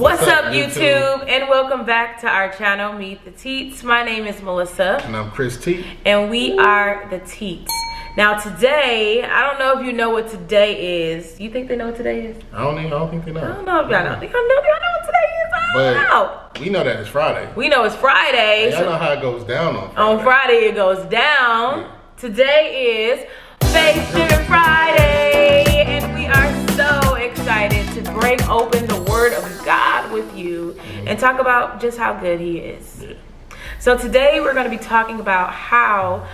What's up, YouTube? And welcome back to our channel, Meet the Teats. My name is Melissa. And I'm Chris Teat. And we are the Teats. Now today, I don't know if you know what today is. You think they know what today is? I don't think they know. I don't know if y'all know. Y'all know what today is? I don't know. We know that it's Friday. We know it's Friday. Y'all know how it goes down on Friday. On Friday it goes down. Yeah. Today is Faith Friday. And we are so excited to break open the Word of God with you and talk about just how good He is. Yeah. So today we're going to be talking about how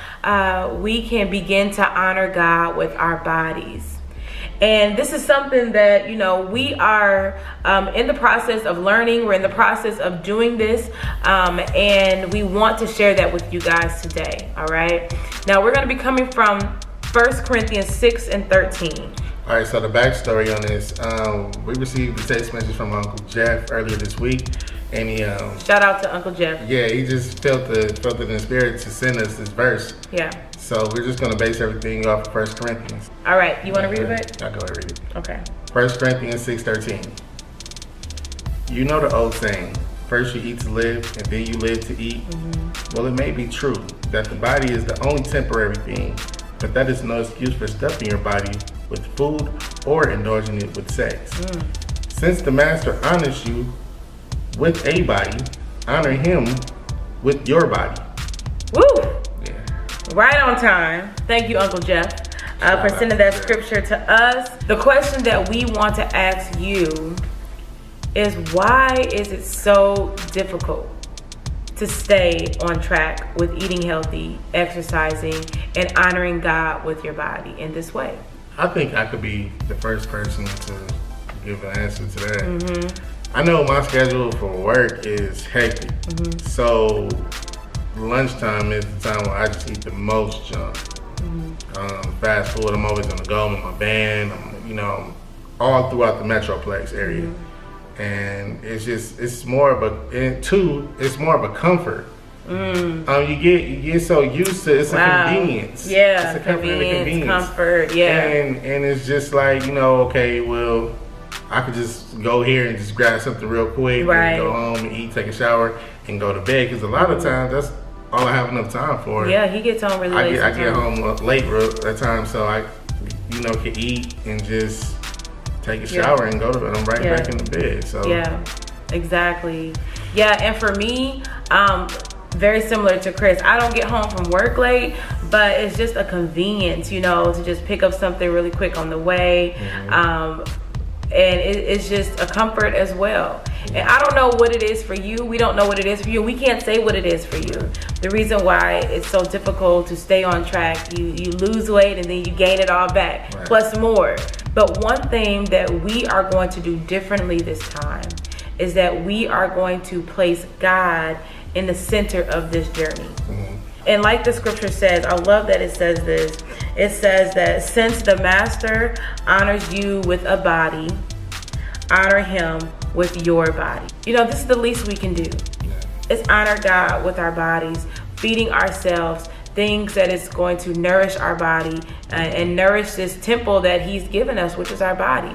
we can begin to honor God with our bodies. And this is something that, you know, we are in the process of learning. We're in the process of doing this. And we want to share that with you guys today. All right. Now we're going to be coming from 1 Corinthians 6 and 13. All right, so the backstory on this, we received a text message from Uncle Jeff earlier this week, and he shout out to Uncle Jeff. Yeah, he just felt it in the spirit to send us this verse. Yeah. So we're just gonna base everything off of 1 Corinthians. All right, you want to read it? I'll go ahead and read it. Okay. 1 Corinthians 6:13. You know the old saying: first you eat to live, and then you live to eat. Well, it may be true that the body is the only temporary thing, but that is no excuse for stuffing your body with food or indulging it with sex. Since the master honors you with a body, honor him with your body. Woo! Yeah. Right on time. Thank you, Uncle Jeff, for sending that scripture to us. The question that we want to ask you is, why is it so difficult to stay on track with eating healthy, exercising, and honoring God with your body in this way? I think I could be the first person to give an answer to that. I know my schedule for work is hectic. So lunchtime is the time where I just eat the most junk. Fast food, I'm always on the go. I'm with my band, I'm all throughout the Metroplex area. And it's more of a comfort. You get so used to it's a convenience. Yeah, it's a convenience, comfort, yeah. And it's just like, okay, well, I could just go here and just grab something real quick, and go home and eat, take a shower, and go to bed. Because a lot of times that's all I have enough time for. Yeah, he gets home really late. I get home late at times, so I, can eat and just take a shower and go to bed. I'm right back in the bed. So yeah, exactly. Yeah, and for me, very similar to Chris, I don't get home from work late, but it's just a convenience, to just pick up something really quick on the way. And it's just a comfort as well. And I don't know what it is for you. We don't know what it is for you. We can't say what it is for you. The reason why it's so difficult to stay on track, you lose weight and then you gain it all back, plus more. But one thing that we are going to do differently this time is that we are going to place God in the center of this journey. And like the scripture says, I love that it says this. It says that since the master honors you with a body, honor him with your body. This is the least we can do. It's honor God with our bodies, feeding ourselves things that is going to nourish our body and nourish this temple that he's given us, which is our body.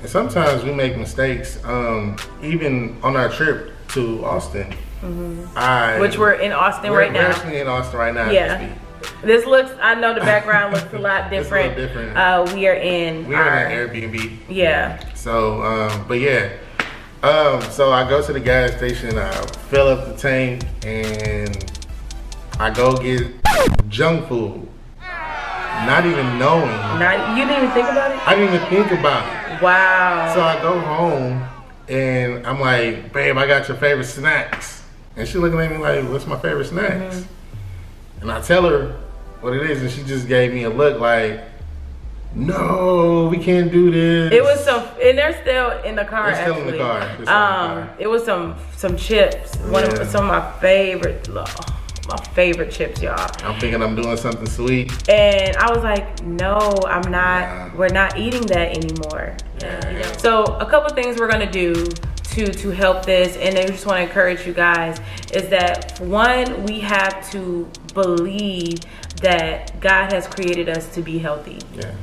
And sometimes we make mistakes, even on our trip to Austin. Which we're in Austin right now. We're actually in Austin right now. Yeah. This looks, I know the background looks a lot different. It's a little different. We are in an Airbnb. Yeah. So, but yeah. So I go to the gas station, I fill up the tank, and I go get junk food. Not even knowing. You didn't even think about it? I didn't even think about it. Wow. So I go home, and I'm like, babe, I got your favorite snacks. And she looking at me like, what's my favorite snacks? And I tell her what it is, and she just gave me a look like, no, we can't do this. It was and they're still in the car. They're still in the car. It was some chips. Some of my favorite chips, y'all. I'm thinking I'm doing something sweet. And I was like, no, I'm not. Yeah. We're not eating that anymore. Yeah. So a couple things we're gonna do to help this, and I just want to encourage you guys, is that one, we have to believe that God has created us to be healthy. Yeah.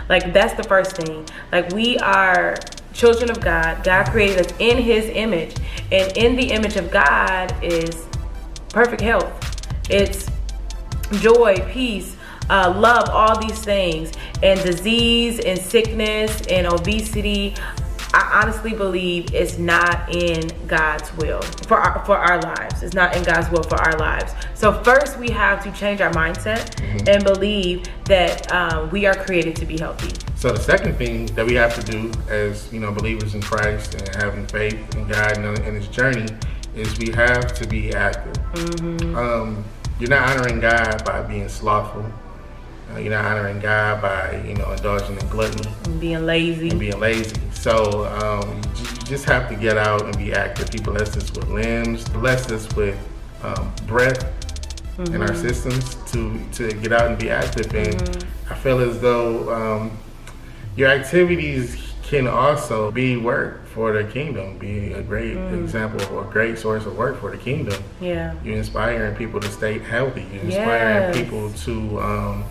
Like that's the first thing. Like we are children of God. God created us in his image. And in the image of God is perfect health. It's joy, peace, love, all these things. And disease and sickness and obesity, I honestly believe it's not in God's will for our lives. It's not in God's will for our lives. So first we have to change our mindset and believe that we are created to be healthy. So the second thing that we have to do as, you know, believers in Christ and having faith in God and in his journey is we have to be active. You're not honoring God by being slothful. You're not honoring God by, you know, indulging in gluttony. And being lazy. So you just have to get out and be active. He blessed us with limbs, blessed us with breath in our systems to get out and be active. And I feel as though your activities can also be work for the kingdom, be a great example or a great source of work for the kingdom. Yeah. You're inspiring people to stay healthy. You're inspiring people to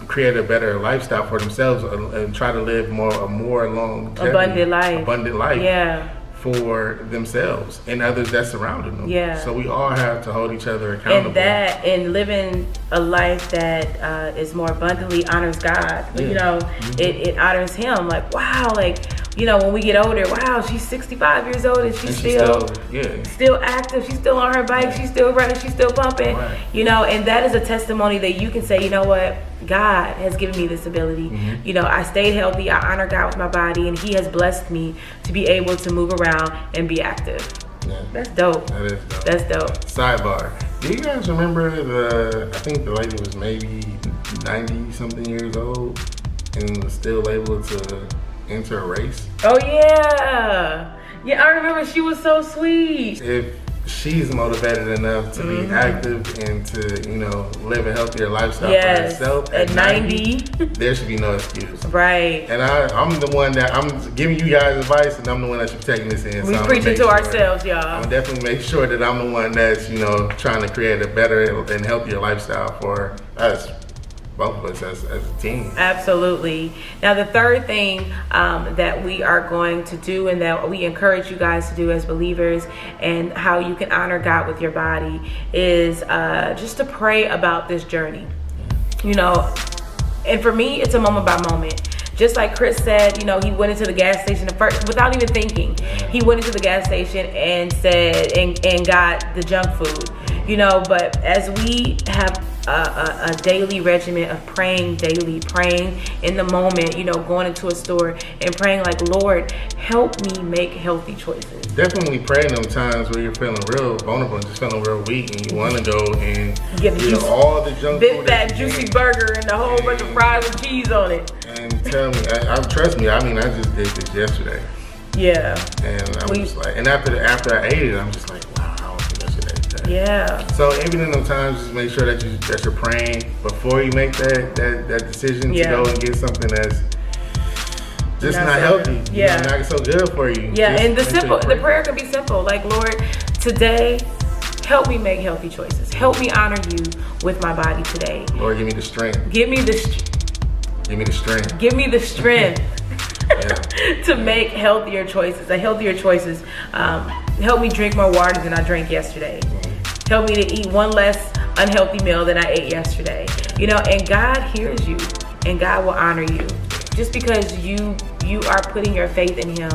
create a better lifestyle for themselves and try to live a more long, abundant life for themselves and others that surrounded them. So we all have to hold each other accountable. And living a life that is more abundantly honors God. You know, it honors him. Like, wow, like, you know, when we get older, wow, she's 65 years old and she's still active. She's still on her bike. She's still running. She's still pumping. You know, and that is a testimony that you can say, you know what? God has given me this ability. You know, I stayed healthy. I honor God with my body, and he has blessed me to be able to move around and be active. That's dope. That is dope. That's dope. Sidebar. Do you guys remember I think the lady was maybe 90 something years old and was still able to enter a race? Oh yeah. Yeah, I remember. She was so sweet. If she's motivated enough to be active and to, you know, live a healthier lifestyle for herself at 90, there should be no excuse. Right. And I'm the one that I'm giving you guys advice, and I'm the one that should be taking this in. We preaching to ourselves, y'all. I'm definitely make sure that I'm the one that's, you know, trying to create a better and healthier lifestyle for us. Both of us as a team. Absolutely. Now the third thing that we are going to do and that we encourage you guys to do as believers and how you can honor God with your body is just to pray about this journey. You know, and for me, it's a moment by moment. Just like Chris said, you know, he went into the gas station first without even thinking. He went into the gas station and said, and got the junk food, you know, but as we have a daily regimen of praying daily, praying in the moment, you know, going into a store and praying like, Lord, help me make healthy choices. Definitely pray in them times where you're feeling real vulnerable and just feeling real weak and you want to go and get all the junk food, that juicy burger and a whole bunch of fries with cheese on it. And tell me, trust me, I mean, I just did this yesterday. Yeah. And I'm just like, and after I ate it, I'm just like, wow, I don't think I should eat that. Yeah. So even in those times, just make sure that you're praying before you make that decision to go and get something that's just not healthy. You know, not so good for you. Yeah, and the prayer can be simple. Like, Lord, today, help me make healthy choices. Help me honor you with my body today. Lord, give me the strength. Give me the strength. Give me the strength. Give me the strength to make healthier choices. Help me drink more water than I drank yesterday. Help me to eat one less unhealthy meal than I ate yesterday. You know, and God hears you and God will honor you just because you are putting your faith in him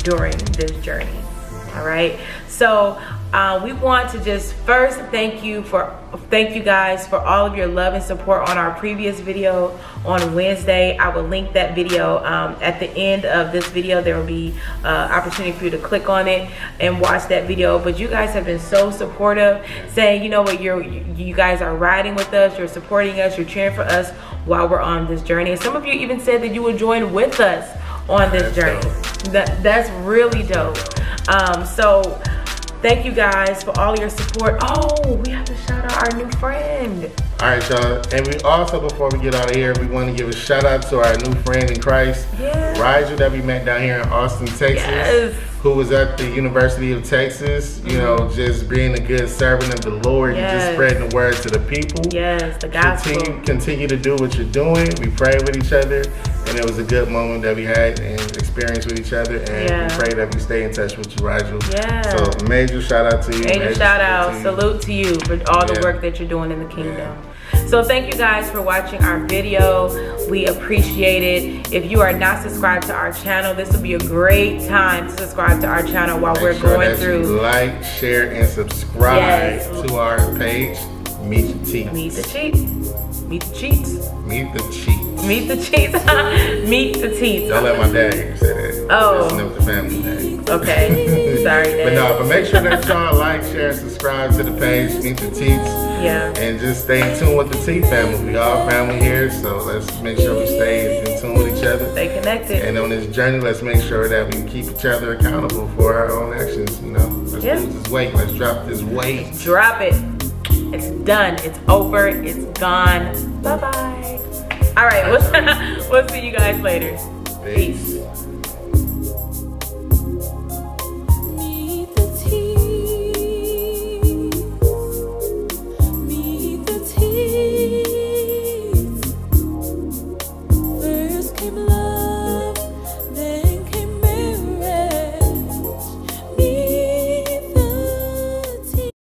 during this journey. All right. So we want to just first thank you guys for all of your love and support on our previous video on Wednesday. I will link that video at the end of this video. There will be opportunity for you to click on it and watch that video. But you guys have been so supportive, saying, you know what, you guys are riding with us, you're supporting us, you're cheering for us while we're on this journey. And some of you even said that you would join with us on this journey. That's really dope. So thank you guys for all your support. Oh, we have to shout out our new friend. All right, y'all. And we also, before we get out of here, we want to give a shout out to our new friend in Christ, Rigel, that we met down here in Austin, Texas, who was at the University of Texas, you know, just being a good servant of the Lord, and just spreading the word to the people. Yes, the gospel. Continue to do what you're doing. We pray with each other, and it was a good moment that we had and experience with each other, and we pray that we stay in touch with you, Rigel. So major shout out to you. Major shout out. Salute to you for all the work that you're doing in the kingdom. So thank you guys for watching our video. We appreciate it. If you are not subscribed to our channel, this will be a great time to subscribe to our channel while we're going through. Like, share, and subscribe to our page. Meet the Teats. Meet the Teats. Meet the Teats. Meet the Teats. Meet the Teats. Meet the Teats. Don't let my dad hear you say that. Oh. That's never the family name. Okay. Sorry, Dad. But make sure that y'all like, share, and subscribe to the page. Meet the Teats. And just stay in tune with the Teat family. We all family here, so let's make sure we stay in tune with each other. Stay connected. And on this journey, let's make sure that we keep each other accountable for our own actions. You know, let's lose this weight. Let's drop this weight. Drop it. It's done. It's over. It's gone. Bye-bye. All right. We'll see you guys later. Peace.